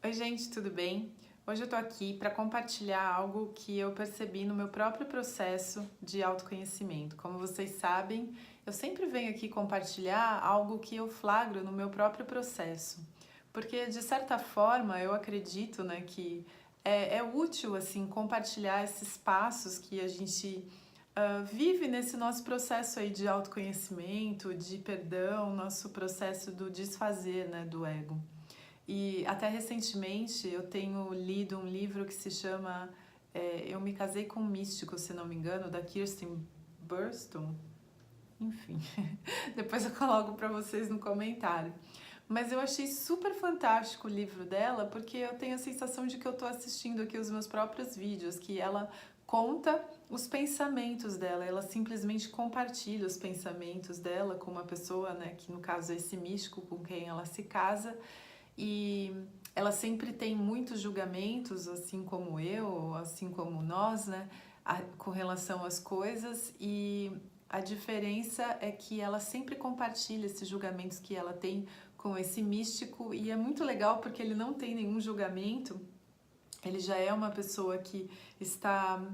Oi gente, tudo bem? Hoje eu tô aqui para compartilhar algo que eu percebi no meu próprio processo de autoconhecimento. Como vocês sabem, eu sempre venho aqui compartilhar algo que eu flagro no meu próprio processo. Porque de certa forma eu acredito, né, que é útil assim compartilhar esses passos que a gente vive nesse nosso processo aí de autoconhecimento, de perdão, nosso processo do desfazer, né, do ego. E até recentemente eu tenho lido um livro que se chama Eu Me Casei com um Místico, se não me engano, da Kirsten Burston. Enfim, depois eu coloco para vocês no comentário. Mas eu achei super fantástico o livro dela, porque eu tenho a sensação de que eu estou assistindo aqui os meus próprios vídeos, que ela conta os pensamentos dela, ela simplesmente compartilha os pensamentos dela com uma pessoa, né, que no caso é esse místico com quem ela se casa, e ela sempre tem muitos julgamentos, assim como eu, assim como nós, né, com relação às coisas, e a diferença é que ela sempre compartilha esses julgamentos que ela tem com esse místico, e é muito legal porque ele não tem nenhum julgamento, ele já é uma pessoa que está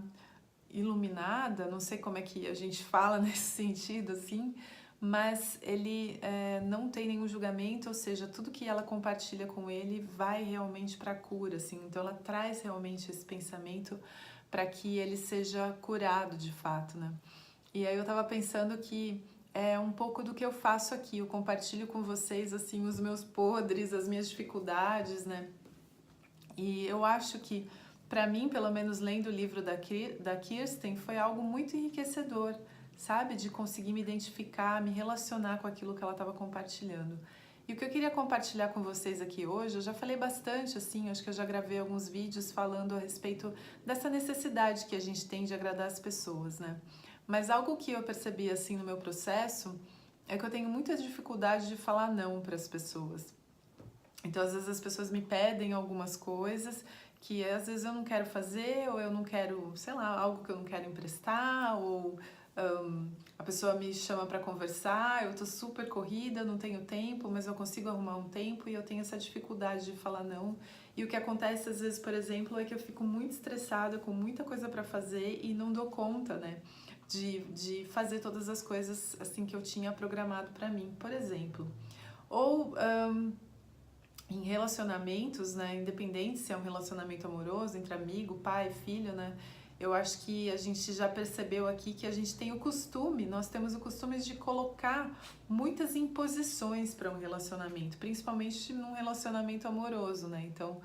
iluminada, não sei como é que a gente fala nesse sentido, assim, mas ele não tem nenhum julgamento, ou seja, tudo que ela compartilha com ele vai realmente para a cura, assim, então ela traz realmente esse pensamento para que ele seja curado de fato, né? E aí eu tava pensando que é um pouco do que eu faço aqui, eu compartilho com vocês, assim, os meus podres, as minhas dificuldades, né? E eu acho que, para mim, pelo menos lendo o livro da Kirsten, foi algo muito enriquecedor, sabe? De conseguir me identificar, me relacionar com aquilo que ela estava compartilhando. E o que eu queria compartilhar com vocês aqui hoje, eu já falei bastante, assim, acho que eu já gravei alguns vídeos falando a respeito dessa necessidade que a gente tem de agradar as pessoas, né? Mas algo que eu percebi, assim, no meu processo, é que eu tenho muita dificuldade de falar não para as pessoas. Então, às vezes as pessoas me pedem algumas coisas que às vezes eu não quero fazer, ou eu não quero, sei lá, algo que eu não quero emprestar, ou a pessoa me chama para conversar, eu tô super corrida, não tenho tempo, mas eu consigo arrumar um tempo e eu tenho essa dificuldade de falar não. E o que acontece às vezes, por exemplo, é que eu fico muito estressada, com muita coisa para fazer e não dou conta, né? De fazer todas as coisas assim que eu tinha programado para mim, por exemplo. Ou em relacionamentos, né, independente se é um relacionamento amoroso, entre amigo, pai, filho, né, eu acho que a gente já percebeu aqui que a gente tem o costume, nós temos o costume de colocar muitas imposições para um relacionamento, principalmente num relacionamento amoroso, né, então,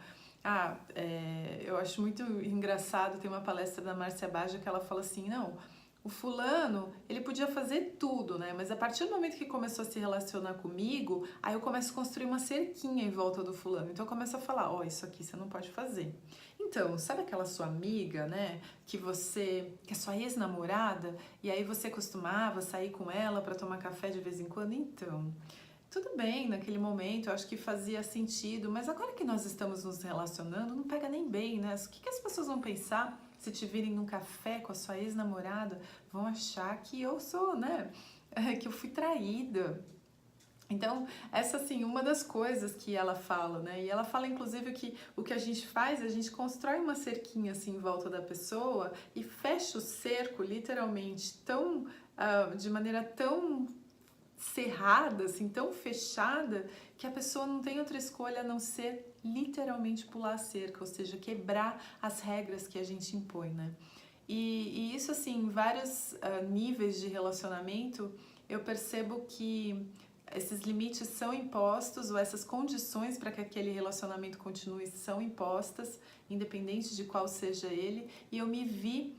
eu acho muito engraçado, tem uma palestra da Márcia Baja que ela fala assim, não, o fulano, ele podia fazer tudo, né? Mas a partir do momento que começou a se relacionar comigo, aí eu começo a construir uma cerquinha em volta do fulano. Então eu começo a falar, ó, isso aqui você não pode fazer. Então, sabe aquela sua amiga, né, que é sua ex-namorada, e aí você costumava sair com ela para tomar café de vez em quando? Então, tudo bem, naquele momento eu acho que fazia sentido, mas agora que nós estamos nos relacionando, não pega nem bem, né? O que as pessoas vão pensar se te virem num café com a sua ex-namorada? Vão achar que eu sou, né? Que eu fui traída. Então, essa assim, uma das coisas que ela fala, né? E ela fala inclusive que o que a gente faz, a gente constrói uma cerquinha assim em volta da pessoa e fecha o cerco literalmente de maneira tão cerrada, assim, tão fechada, que a pessoa não tem outra escolha a não ser literalmente pular a cerca, ou seja, quebrar as regras que a gente impõe, né? E isso, assim, em vários níveis de relacionamento, eu percebo que esses limites são impostos, ou essas condições para que aquele relacionamento continue são impostas, independente de qual seja ele, e eu me vi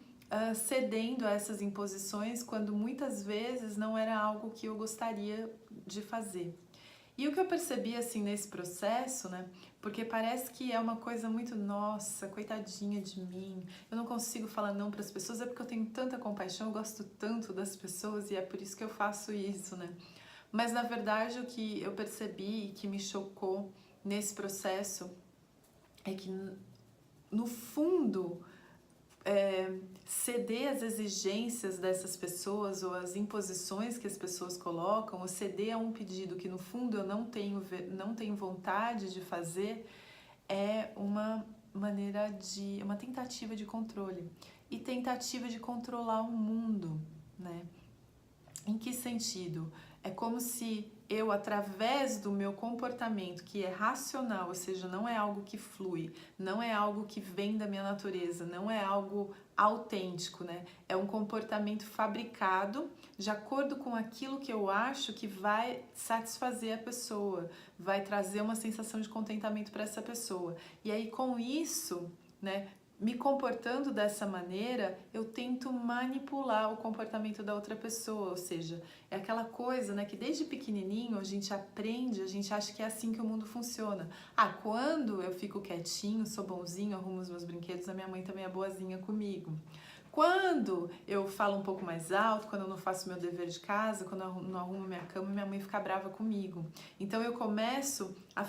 cedendo a essas imposições quando muitas vezes não era algo que eu gostaria de fazer. E o que eu percebi assim nesse processo, né? Porque parece que é uma coisa muito, nossa, coitadinha de mim, eu não consigo falar não para as pessoas, é porque eu tenho tanta compaixão, eu gosto tanto das pessoas e é por isso que eu faço isso, né? Mas na verdade o que eu percebi e que me chocou nesse processo é que no fundo ceder às exigências dessas pessoas ou às imposições que as pessoas colocam, ou ceder a um pedido que no fundo eu não tenho vontade de fazer, é uma tentativa de controle e tentativa de controlar o mundo, né? Em que sentido? É como se eu, através do meu comportamento, que é racional, ou seja, não é algo que flui, não é algo que vem da minha natureza, não é algo autêntico, né? É um comportamento fabricado de acordo com aquilo que eu acho que vai satisfazer a pessoa, vai trazer uma sensação de contentamento para essa pessoa. E aí, com isso, né? Me comportando dessa maneira, eu tento manipular o comportamento da outra pessoa, ou seja, é aquela coisa, né, que desde pequenininho a gente aprende, a gente acha que é assim que o mundo funciona. Ah, quando eu fico quietinho, sou bonzinho, arrumo os meus brinquedos, a minha mãe também é boazinha comigo. Quando eu falo um pouco mais alto, quando eu não faço meu dever de casa, quando eu não arrumo minha cama, minha mãe fica brava comigo. Então eu começo a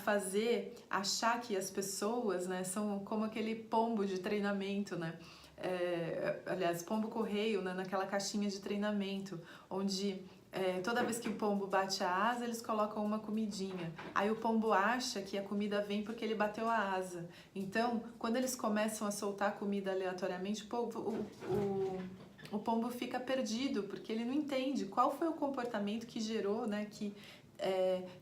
achar que as pessoas, né, são como aquele pombo de treinamento, né? Aliás, pombo correio, né, naquela caixinha de treinamento, onde toda vez que o pombo bate a asa, eles colocam uma comidinha. Aí o pombo acha que a comida vem porque ele bateu a asa. Então, quando eles começam a soltar comida aleatoriamente, o pombo fica perdido, porque ele não entende qual foi o comportamento que gerou, né, que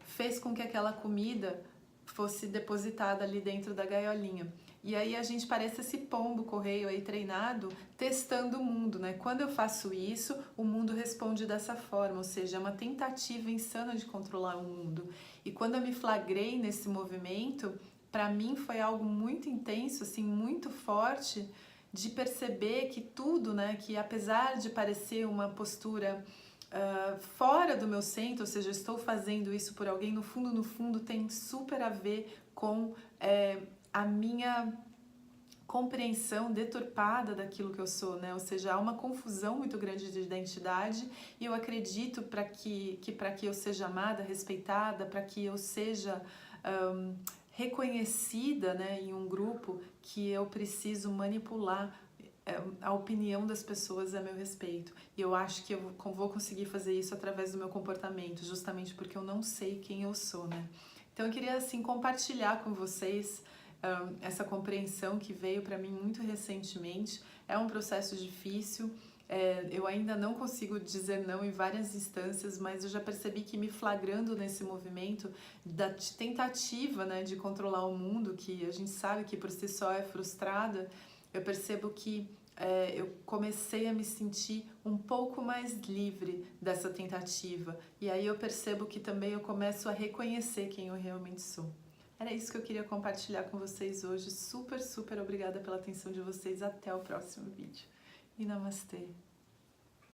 fez com que aquela comida fosse depositada ali dentro da gaiolinha. E aí a gente parece esse pombo correio aí treinado, testando o mundo, né? Quando eu faço isso, o mundo responde dessa forma, ou seja, é uma tentativa insana de controlar o mundo. E quando eu me flagrei nesse movimento, para mim foi algo muito intenso, assim, muito forte, de perceber que tudo, né, que apesar de parecer uma postura fora do meu centro, ou seja, eu estou fazendo isso por alguém, no fundo tem super a ver com a minha compreensão deturpada daquilo que eu sou, né? Ou seja, há uma confusão muito grande de identidade e eu acredito para que eu seja amada, respeitada, para que eu seja reconhecida, né, em um grupo, que eu preciso manipular a opinião das pessoas a meu respeito. E eu acho que eu vou conseguir fazer isso através do meu comportamento, justamente porque eu não sei quem eu sou, né? Então eu queria, assim, compartilhar com vocês essa compreensão que veio para mim muito recentemente. É um processo difícil, eu ainda não consigo dizer não em várias instâncias, mas eu já percebi que me flagrando nesse movimento da tentativa, né, de controlar o mundo, que a gente sabe que por si só é frustrada, eu percebo que eu comecei a me sentir um pouco mais livre dessa tentativa. E aí eu percebo que também eu começo a reconhecer quem eu realmente sou. Era isso que eu queria compartilhar com vocês hoje. Super, super obrigada pela atenção de vocês. Até o próximo vídeo. E namastê!